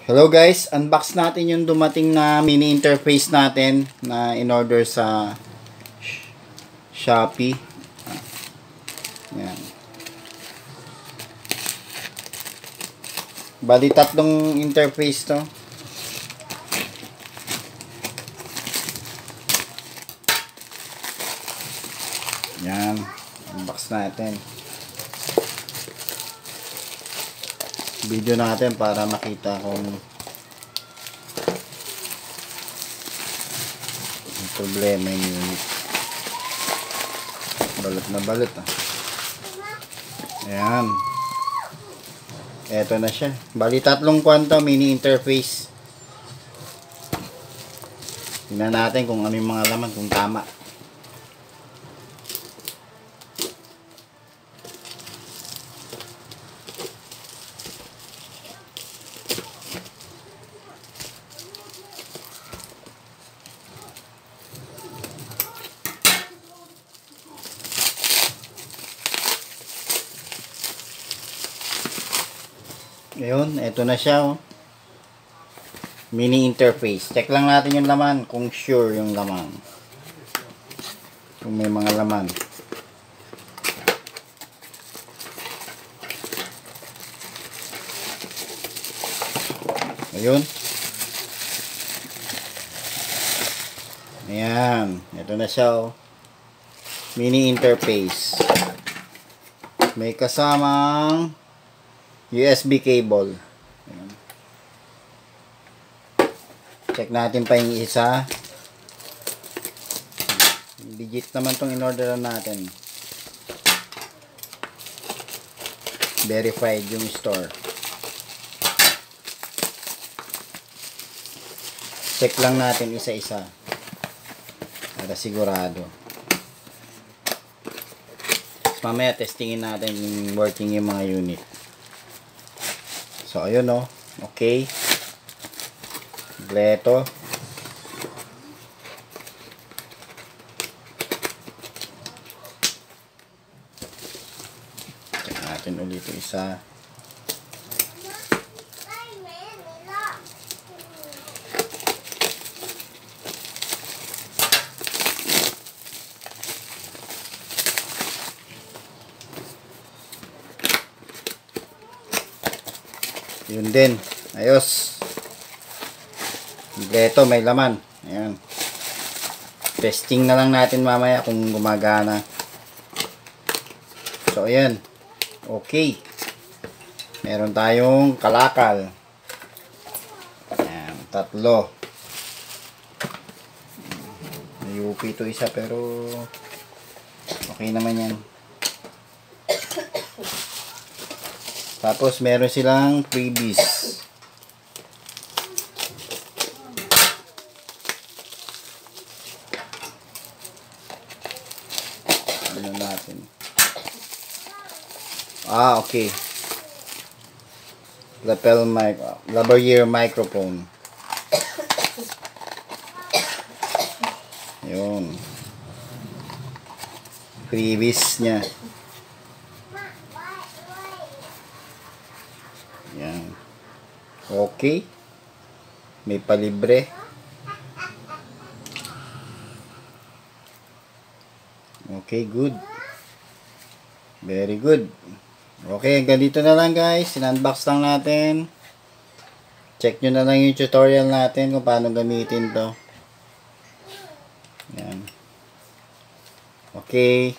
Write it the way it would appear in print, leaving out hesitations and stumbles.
Hello guys, unbox natin yung dumating na mini interface natin na in-order sa Shopee. Yan. Bali tatlong interface to. Yan, unbox natin. Video natin para makita kung yung problema yung unit. Balot na balot Ayan. Eto na siya. Bali tatlong kwanta mini interface. Tingnan natin kung ano yung mga laman, kung tama. Ayun, eto na siya oh. Mini interface. Check lang natin yung laman kung sure yung laman. Kung may mga laman. Ayun. Ayan, eto na siya oh. Mini interface. May kasamang USB cable. Ayan. Check natin pa yung isa. Legit naman tong in-orderan natin. Verified yung store. Check lang natin isa-isa para sigurado. Mamaya testingin natin yung working yung mga unit. So, ayun o. Okay. Kompleto. Check natin ulit ito isa. Yun din. Ayos. Kompleto, may laman. Ayan. Testing na lang natin mamaya kung gumagana. So, ayan. Okay. Meron tayong kalakal. Ayan. Tatlo. May UP ito isa pero okay naman yan. Tapos meron silang freebies. Ano natin? Okay. Lavalier microphone. Yun. Freebies niya. Yan. Okay. May palibre. Okay, good. Very good. Okay, ganito na lang guys. In-unbox lang natin. Check nyo na lang yung tutorial natin kung paano gamitin to. Yan. Okay.